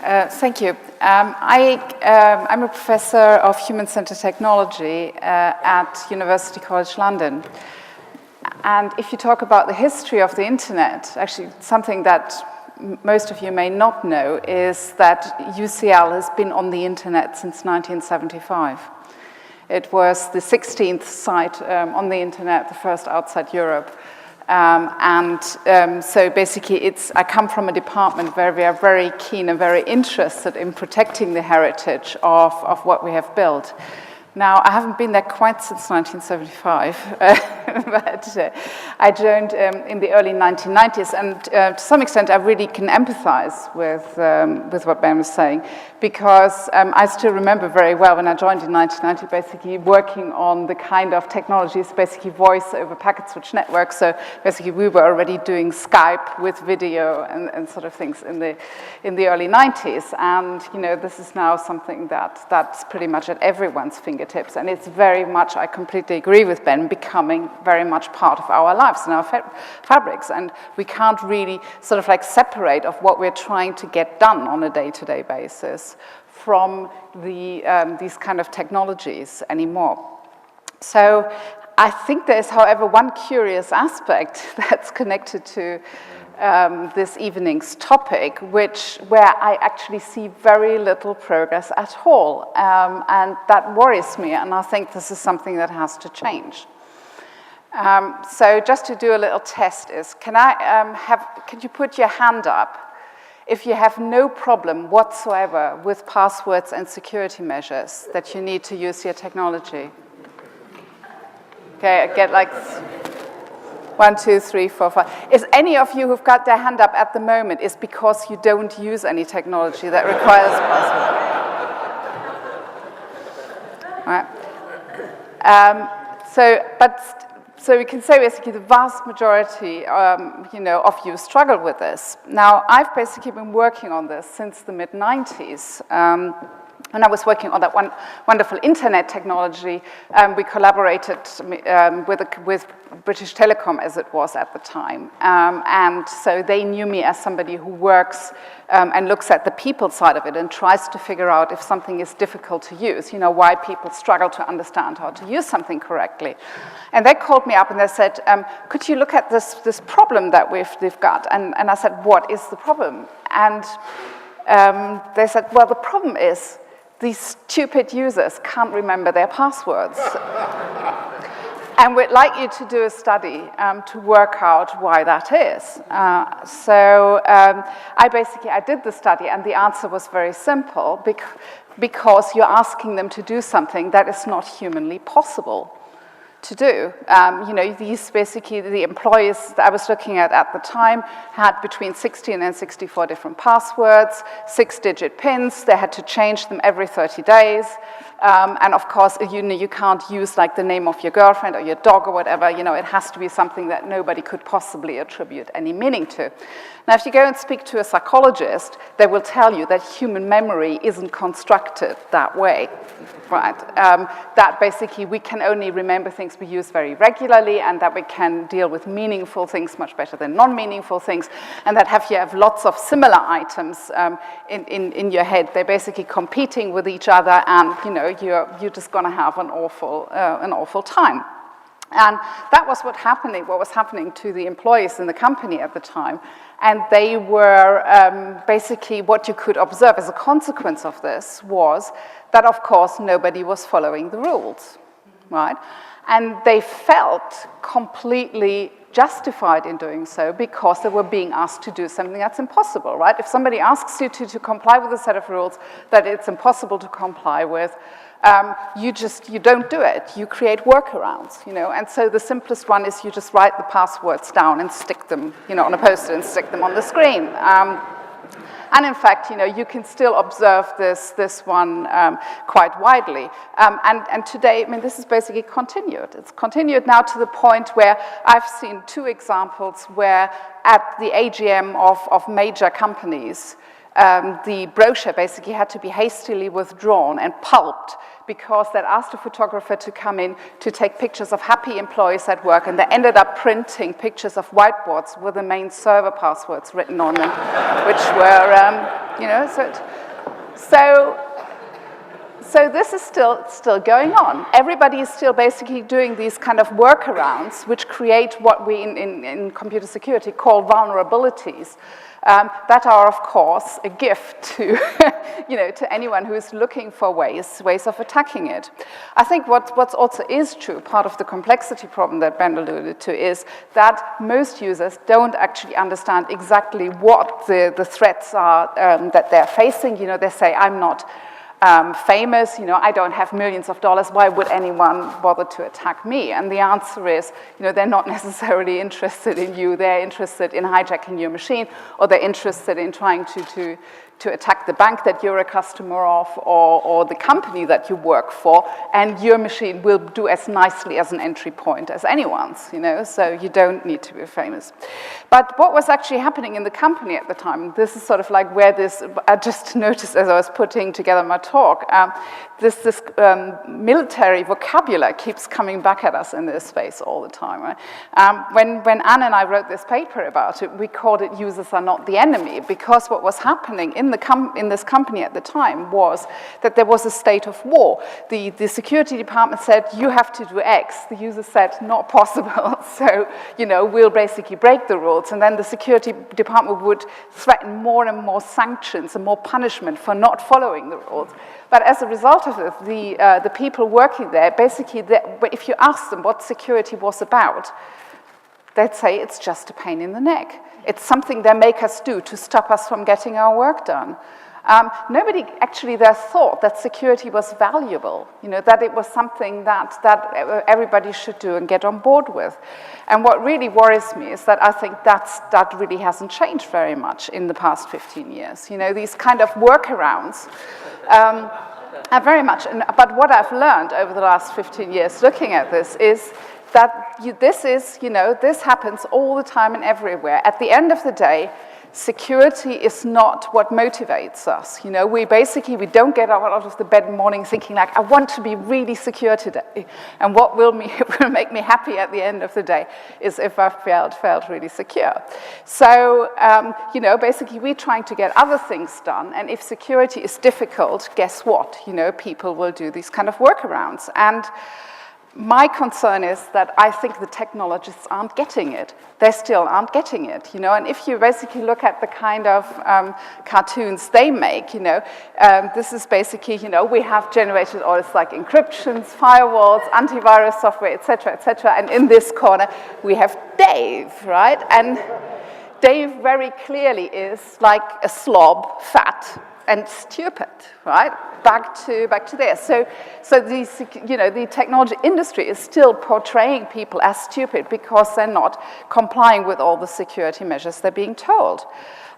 Thank you. I'm a professor of human-centered technology at University College London. And if you talk about the history of the internet, actually something that most of you may not know is that UCL has been on the internet since 1975. It was the 16th site on the internet, the first outside Europe. So basically I come from a department where we are very keen and very interested in protecting the heritage of what we have built. Now, I haven't been there quite since 1975, but I joined in the early 1990s, and to some extent I really can empathize with what Ben was saying, because I still remember very well when I joined in 1990, basically working on the kind of technologies, basically voice over packet switch networks. So basically we were already doing Skype with video and sort of things in the early 90s, and this is now something that's pretty much at everyone's fingertips. And it's very much, I completely agree with Ben, becoming very much part of our lives and our fabrics. And we can't really sort of like separate of what we're trying to get done on a day-to-day basis from these kind of technologies anymore. So I think there's, however, one curious aspect that's connected to this evening's topic, where I actually see very little progress at all, and that worries me, and I think this is something that has to change. So just to do a little test can you put your hand up if you have no problem whatsoever with passwords and security measures that you need to use your technology? Okay, I get like 1, 2, 3, 4, 5. Is any of you who've got their hand up at the moment is because you don't use any technology that requires a password? So we can say basically the vast majority, of you struggle with this. Now, I've basically been working on this since the mid-90s. When I was working on that wonderful internet technology, we collaborated with British Telecom, as it was at the time. And so they knew me as somebody who works and looks at the people side of it and tries to figure out if something is difficult to use, why people struggle to understand how to use something correctly. And they called me up and they said, could you look at this problem that we've got? And I said, what is the problem? And they said, well, the problem is these stupid users can't remember their passwords. And we'd like you to do a study to work out why that is. So I did the study, and the answer was very simple, because you're asking them to do something that is not humanly possible to do. These basically, the employees that I was looking at the time had between 16 and 64 different passwords, 6-digit pins. They had to change them every 30 days. And of course, you can't use like the name of your girlfriend or your dog or whatever. It has to be something that nobody could possibly attribute any meaning to. Now, if you go and speak to a psychologist, they will tell you that human memory isn't constructed that way, right? That basically we can only remember things we use very regularly, and that we can deal with meaningful things much better than non-meaningful things, and that you have lots of similar items in your head. They're basically competing with each other, and you're just going to have an awful time. And that was what was happening to the employees in the company at the time. And they were basically, what you could observe as a consequence of this was that, of course, nobody was following the rules, right? And they felt completely justified in doing so because they were being asked to do something that's impossible, right? If somebody asks you to comply with a set of rules that it's impossible to comply with, you don't do it. You create workarounds, and so the simplest one is you just write the passwords down and stick them, on a post-it and stick them on the screen. And in fact, you can still observe this one quite widely. And today, this is basically continued. It's continued now to the point where I've seen 2 examples where at the AGM of major companies, the brochure basically had to be hastily withdrawn and pulped because they'd asked a photographer to come in to take pictures of happy employees at work, and they ended up printing pictures of whiteboards with the main server passwords written on them, which were, so this is still going on. Everybody is still basically doing these kind of workarounds, which create what we in computer security call vulnerabilities. That are, of course, a gift to, to anyone who is looking for ways of attacking it. I think what's also is true, part of the complexity problem that Ben alluded to, is that most users don't actually understand exactly what the threats are that they're facing. They say, I'm not famous, I don't have millions of dollars, why would anyone bother to attack me? And the answer is, they're not necessarily interested in you, they're interested in hijacking your machine, or they're interested in trying to attack the bank that you're a customer of, or the company that you work for, and your machine will do as nicely as an entry point as anyone's, so you don't need to be famous. But what was actually happening in the company at the time, this is sort of like where this, I just noticed as I was putting together my talk, this military vocabulary keeps coming back at us in this space all the time, right? When Anne and I wrote this paper about it, we called it users are not the enemy, because what was happening in this company at the time was that there was a state of war. The security department said, you have to do X. The user said, not possible. So, we'll basically break the rules. And then the security department would threaten more and more sanctions and more punishment for not following the rules. But as a result of it, the people working there, basically, if you ask them what security was about, they'd say it's just a pain in the neck. It's something they make us do to stop us from getting our work done. Nobody actually there thought that security was valuable, that it was something that everybody should do and get on board with. And what really worries me is that I think that really hasn't changed very much in the past 15 years. These kind of workarounds are very much, but what I've learned over the last 15 years looking at this is that this happens all the time and everywhere. At the end of the day, security is not what motivates us. We don't get out of the bed in the morning thinking like, I want to be really secure today. And what will make me happy at the end of the day is if I felt really secure. So, basically we're trying to get other things done. And if security is difficult, guess what? People will do these kind of workarounds. And my concern is that I think the technologists aren't getting it. They still aren't getting it, And if you basically look at the kind of cartoons they make, this is basically, we have generated all this like encryptions, firewalls, antivirus software, et cetera, and in this corner we have Dave, right? And Dave very clearly is like a slob, fat, and stupid, right? Back to there. So the technology industry is still portraying people as stupid because they're not complying with all the security measures they're being told.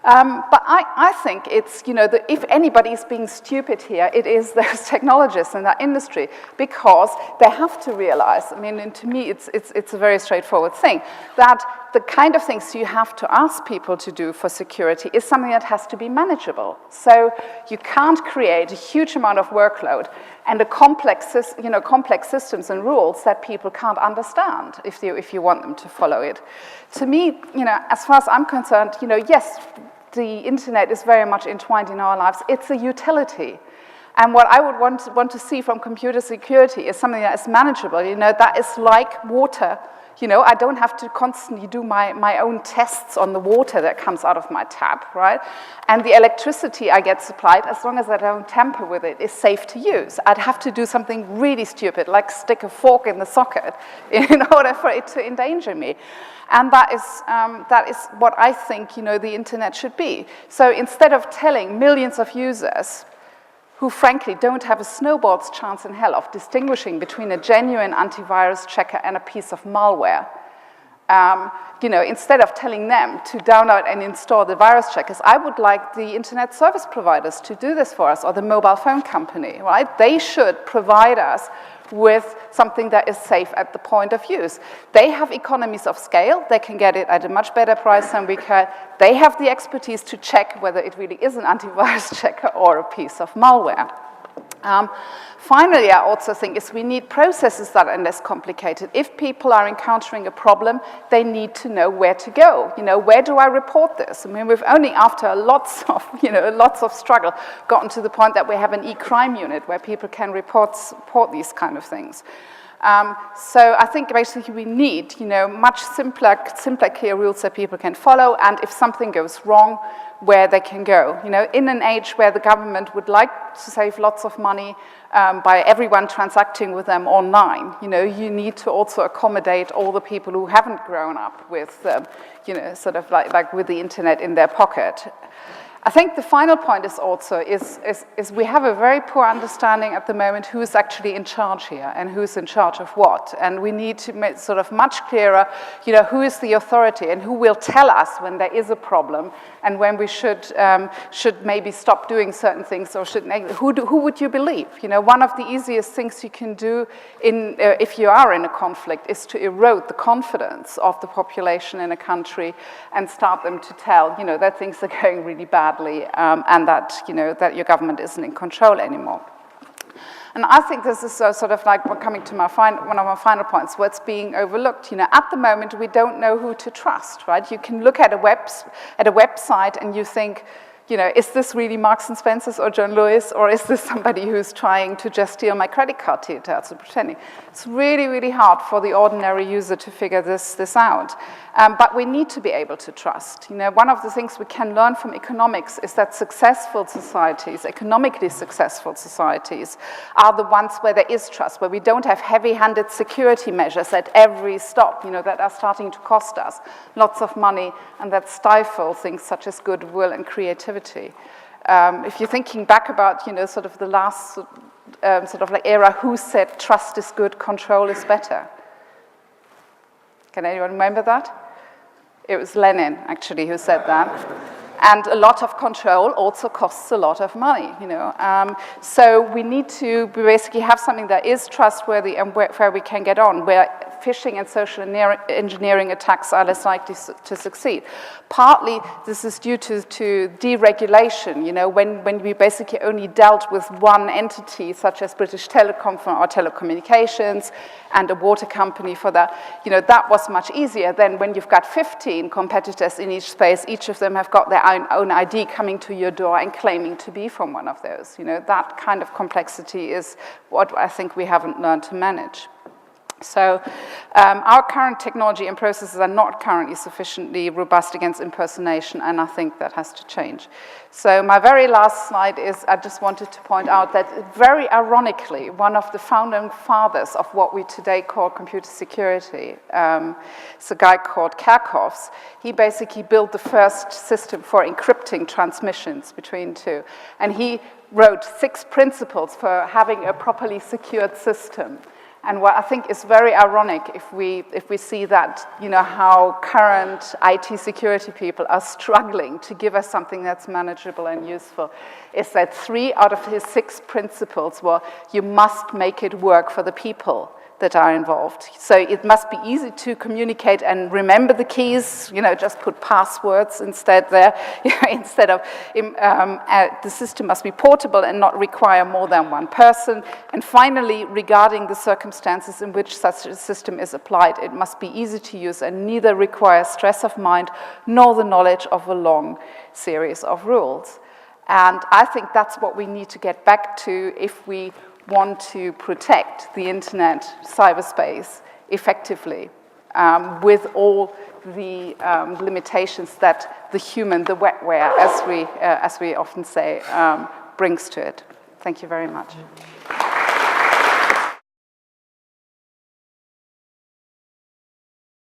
But I think it's, if anybody is being stupid here, it is those technologists in that industry, because they have to realize, and to me it's a very straightforward thing, that the kind of things you have to ask people to do for security is something that has to be manageable. So you can't create a huge amount of workload and a complex systems and rules that people can't understand if you want them to follow it. To me, as far as I'm concerned, yes, the internet is very much entwined in our lives. It's a utility. And what I would want to see from computer security is something that is manageable. That is like water. I don't have to constantly do my own tests on the water that comes out of my tap, right? And the electricity I get supplied, as long as I don't tamper with it, is safe to use. I'd have to do something really stupid, like stick a fork in the socket in order for it to endanger me. And that is what I think, the internet should be. So instead of telling millions of users who frankly don't have a snowball's chance in hell of distinguishing between a genuine antivirus checker and a piece of malware. Instead of telling them to download and install the virus checkers, I would like the internet service providers to do this for us, or the mobile phone company, right? They should provide us with something that is safe at the point of use. They have economies of scale. They can get it at a much better price than we can. They have the expertise to check whether it really is an antivirus checker or a piece of malware. Finally, I also think is we need processes that are less complicated. If people are encountering a problem, they need to know where to go. You know, where do I report this? I mean, we've only after lots of struggle gotten to the point that we have an e-crime unit where people can report these kind of things. So I think basically we need, much simpler, clear rules that people can follow, and if something goes wrong, where they can go. In an age where the government would like to save lots of money by everyone transacting with them online, you need to also accommodate all the people who haven't grown up with, sort of like with the internet in their pocket. I think the final point is also is we have a very poor understanding at the moment who's actually in charge here and who's in charge of what. And we need to make sort of much clearer, who is the authority and who will tell us when there is a problem and when we should maybe stop doing certain things or who would you believe? One of the easiest things you can do if you are in a conflict is to erode the confidence of the population in a country and start them to tell, that things are going really bad. And that, that your government isn't in control anymore. And I think this is sort of like coming to one of my final points, what's being overlooked. At the moment, we don't know who to trust, right? You can look at a website and you think, is this really Marks and Spencer's or John Lewis, or is this somebody who's trying to just steal my credit card details and pretending? It's really, really hard for the ordinary user to figure this out. But we need to be able to trust. One of the things we can learn from economics is that successful societies, economically successful societies, are the ones where there is trust, where we don't have heavy-handed security measures at every stop, that are starting to cost us lots of money and that stifle things such as goodwill and creativity. If you're thinking back about, sort of the last sort of like era, who said trust is good, control is better? Can anyone remember that? It was Lenin, actually, who said that. And a lot of control also costs a lot of money, So we need to basically have something that is trustworthy and where we can get on, where phishing and social engineering attacks are less likely to succeed. Partly, this is due to deregulation, when we basically only dealt with one entity, such as British Telecom for our telecommunications and a water company for that, that was much easier than when you've got 15 competitors in each space, each of them have got their own ID coming to your door and claiming to be from one of those. That kind of complexity is what I think we haven't learned to manage. So our current technology and processes are not currently sufficiently robust against impersonation, and I think that has to change. So my very last slide is, I just wanted to point out that very ironically, one of the founding fathers of what we today call computer security, it's a guy called Kerckhoffs. He basically built the first system for encrypting transmissions between two, and he wrote 6 principles for having a properly secured system. And what I think is very ironic if we see that, how current IT security people are struggling to give us something that's manageable and useful, is that 3 out of his 6 principles were, you must make it work for the people that are involved. So it must be easy to communicate and remember the keys, just put passwords instead there, instead of, the system must be portable and not require more than one person. And finally, regarding the circumstances in which such a system is applied, it must be easy to use and neither require stress of mind nor the knowledge of a long series of rules. And I think that's what we need to get back to if we want to protect the internet cyberspace effectively with all the limitations that the human, the wetware, as we often say, brings to it. Thank you very much.